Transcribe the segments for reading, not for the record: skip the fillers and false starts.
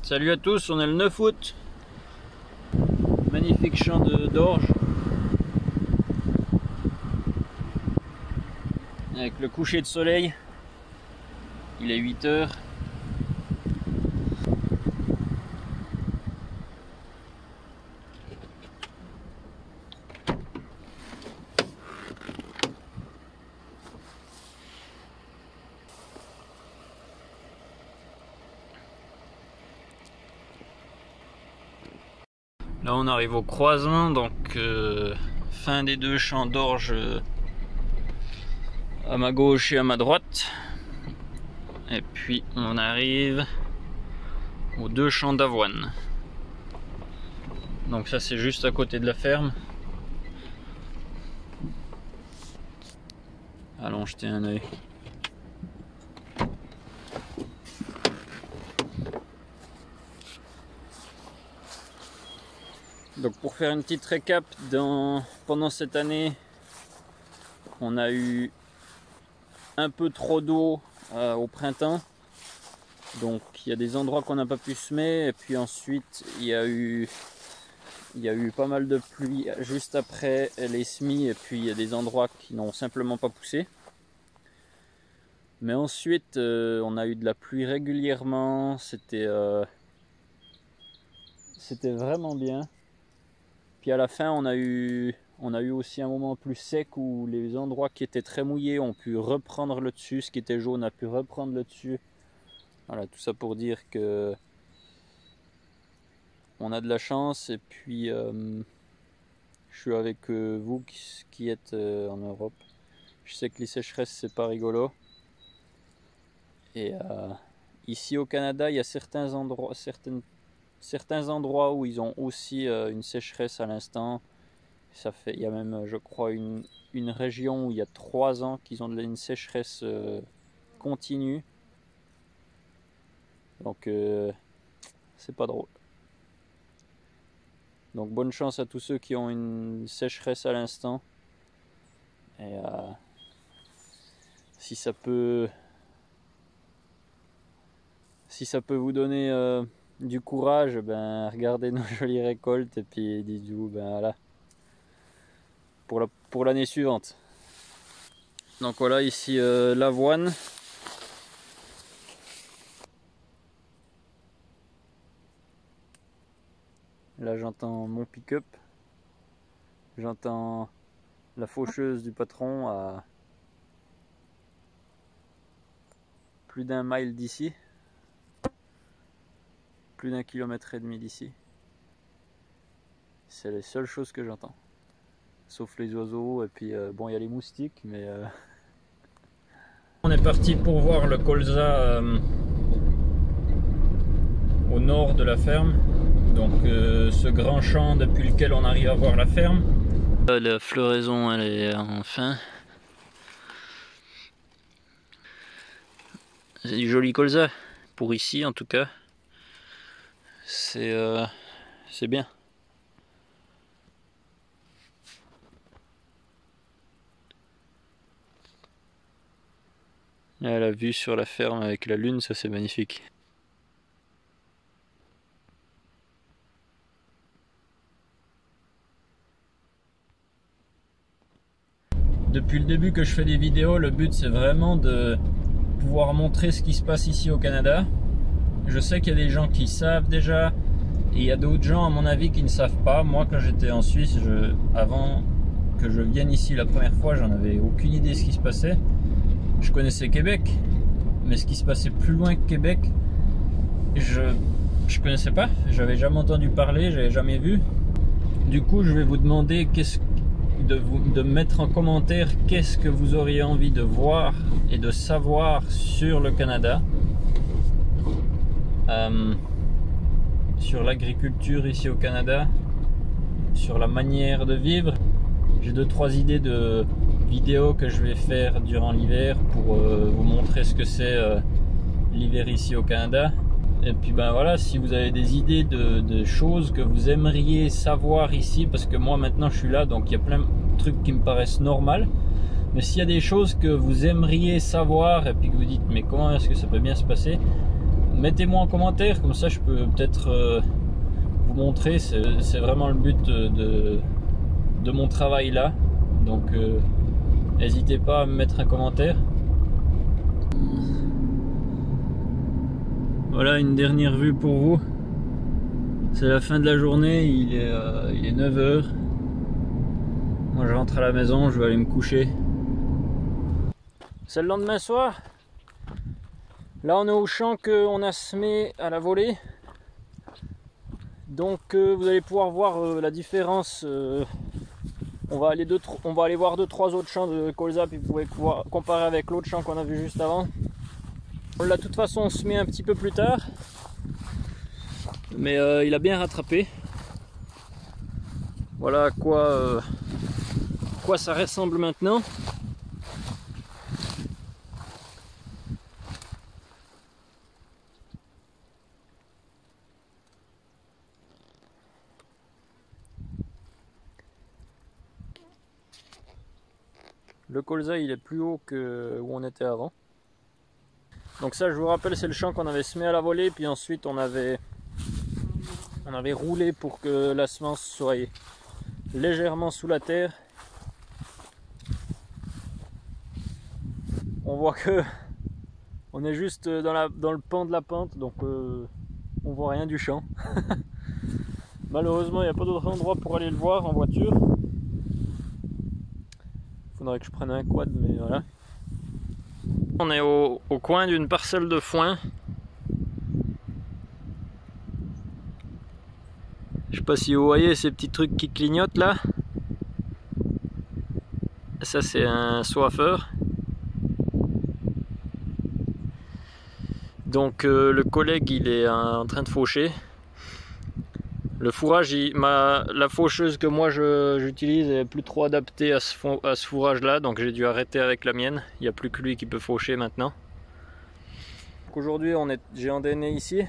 Salut à tous, on est le 9 août. Magnifique champ d'orge. Avec le coucher de soleil. Il est 8 heures. Là on arrive au croisement, donc fin des deux champs d'orge à ma gauche et à ma droite. Et puis on arrive aux deux champs d'avoine. Donc ça c'est juste à côté de la ferme. Allons jeter un œil. Donc pour faire une petite récap, pendant cette année, on a eu un peu trop d'eau au printemps. Donc il y a des endroits qu'on n'a pas pu semer, et puis ensuite il y a eu pas mal de pluie juste après les semis, et puis il y a des endroits qui n'ont simplement pas poussé. Mais ensuite on a eu de la pluie régulièrement, c'était vraiment bien. Puis à la fin on a eu aussi un moment plus sec où les endroits qui étaient très mouillés ont pu reprendre le dessus, ce qui était jaune a pu reprendre le dessus. Voilà, tout ça pour dire que on a de la chance. Et puis je suis avec vous qui êtes en Europe. Je sais que les sécheresses c'est pas rigolo. Et ici au Canada il y a certains endroits où ils ont aussi une sécheresse à l'instant. Il y a même, je crois, une région où il y a 3 ans qu'ils ont une sécheresse continue. Donc c'est pas drôle. Donc bonne chance à tous ceux qui ont une sécheresse à l'instant. Et si ça peut vous donner du courage, ben regardez nos jolies récoltes et puis dites-vous, ben voilà, pour l'année suivante. Donc voilà, ici l'avoine. Là j'entends mon pick-up, j'entends la faucheuse du patron à plus d'1 mile d'ici. Plus d'1,5 km d'ici. C'est les seules choses que j'entends. Sauf les oiseaux, et puis bon, il y a les moustiques, mais... On est parti pour voir le colza au nord de la ferme. Donc ce grand champ depuis lequel on arrive à voir la ferme. La floraison, elle est enfin. C'est du joli colza, pour ici en tout cas. C'est bien. Là, la vue sur la ferme avec la lune, ça c'est magnifique. Depuis le début que je fais des vidéos, le but c'est vraiment de pouvoir montrer ce qui se passe ici au Canada. Je sais qu'il y a des gens qui savent déjà, et il y a d'autres gens à mon avis qui ne savent pas. Moi quand j'étais en Suisse, avant que je vienne ici la première fois, j'en avais aucune idée de ce qui se passait. Je connaissais Québec, mais ce qui se passait plus loin que Québec, je connaissais pas, j'avais jamais entendu parler, j'avais jamais vu. Du coup je vais vous demander de mettre en commentaire qu'est-ce que vous auriez envie de voir et de savoir sur le Canada. Sur l'agriculture ici au Canada, sur la manière de vivre. J'ai 2-3 idées de vidéos que je vais faire durant l'hiver pour vous montrer ce que c'est l'hiver ici au Canada. Et puis ben voilà, si vous avez des idées de choses que vous aimeriez savoir ici, parce que moi maintenant je suis là, donc il y a plein de trucs qui me paraissent normaux. Mais s'il y a des choses que vous aimeriez savoir et puis que vous dites mais comment est-ce que ça peut bien se passer, mettez-moi en commentaire, comme ça je peux peut-être vous montrer. C'est vraiment le but de mon travail là. Donc n'hésitez pas à me mettre un commentaire. Voilà une dernière vue pour vous. C'est la fin de la journée, il est 9 h. Moi je rentre à la maison, je vais aller me coucher. C'est le lendemain soir. Là on est au champ qu'on a semé à la volée. Donc vous allez pouvoir voir la différence. On va aller voir 2-3 autres champs de colza, puis vous pouvez comparer avec l'autre champ qu'on a vu juste avant. On l'a de toute façon semé un petit peu plus tard. Mais il a bien rattrapé. Voilà à quoi ça ressemble maintenant. Le colza il est plus haut que où on était avant. Donc ça je vous rappelle, c'est le champ qu'on avait semé à la volée, puis ensuite on avait roulé pour que la semence soit légèrement sous la terre. On voit que on est juste dans le pan de la pente, donc on voit rien du champ. Malheureusement il n'y a pas d'autre endroit pour aller le voir en voiture. Faudrait que je prenne un quad, mais voilà. On est au coin d'une parcelle de foin. Je sais pas si vous voyez ces petits trucs qui clignotent là. Ça c'est un soifeur. Donc le collègue il est en train de faucher. Le fourrage, la faucheuse que moi j'utilise est plus trop adaptée à ce fourrage là, donc j'ai dû arrêter avec la mienne. Il n'y a plus que lui qui peut faucher maintenant. Aujourd'hui j'ai endainé ici,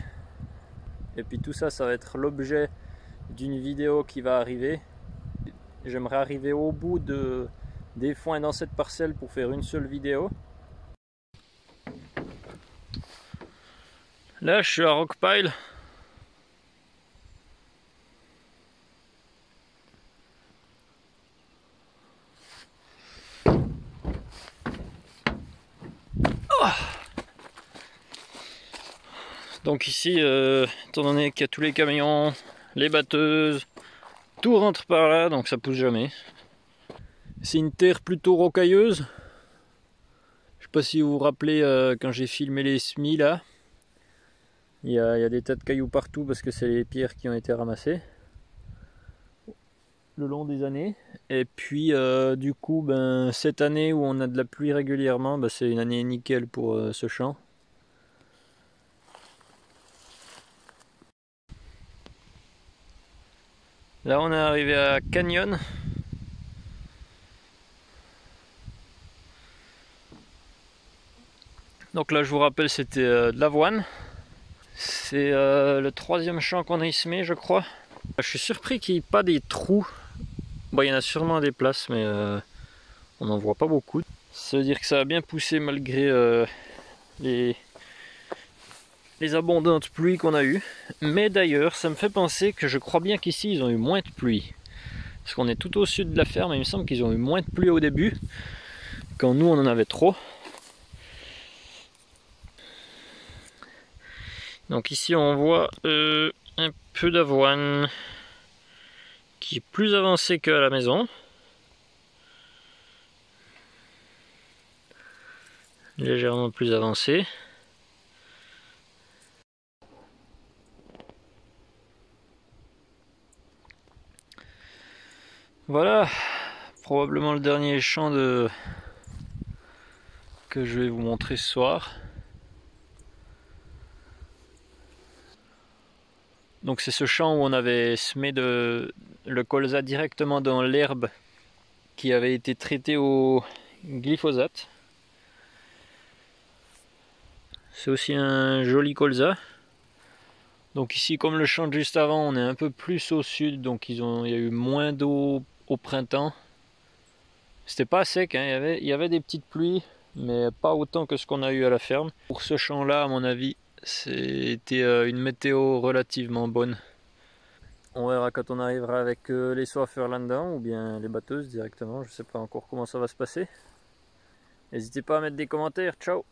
et puis tout ça, ça va être l'objet d'une vidéo qui va arriver. J'aimerais arriver au bout des foins dans cette parcelle pour faire une seule vidéo. Là je suis à Rockpile. Donc ici, étant donné qu'il y a tous les camions, les batteuses, tout rentre par là, donc ça pousse jamais. C'est une terre plutôt rocailleuse. Je sais pas si vous vous rappelez quand j'ai filmé les semis là. Il y a des tas de cailloux partout parce que c'est les pierres qui ont été ramassées le long des années. Et puis du coup, cette année où on a de la pluie régulièrement, c'est une année nickel pour ce champ. Là on est arrivé à Canyon. Donc là je vous rappelle, c'était de l'avoine. C'est le 3e champ qu'on a semé, je crois. Je suis surpris qu'il n'y ait pas des trous. Bon, il y en a sûrement des places, mais on n'en voit pas beaucoup. Ça veut dire que ça a bien poussé malgré les abondantes pluies qu'on a eues. Mais d'ailleurs, ça me fait penser que je crois bien qu'ici, ils ont eu moins de pluie. Parce qu'on est tout au sud de la ferme, et il me semble qu'ils ont eu moins de pluie au début, quand nous, on en avait trop. Donc ici, on voit un peu d'avoine qui est plus avancée qu'à la maison. Légèrement plus avancée. Voilà, probablement le dernier champ que je vais vous montrer ce soir. Donc c'est ce champ où on avait semé le colza directement dans l'herbe qui avait été traitée au glyphosate. C'est aussi un joli colza. Donc ici, comme le champ de juste avant, on est un peu plus au sud, donc il y a eu moins d'eau au printemps. C'était pas sec, hein. Il y avait des petites pluies, mais pas autant que ce qu'on a eu à la ferme. Pour ce champ là, à mon avis, C'était une météo relativement bonne. On verra quand on arrivera avec les soifeurs là-dedans ou bien les batteuses directement. Je sais pas encore comment ça va se passer. N'hésitez pas à mettre des commentaires. Ciao!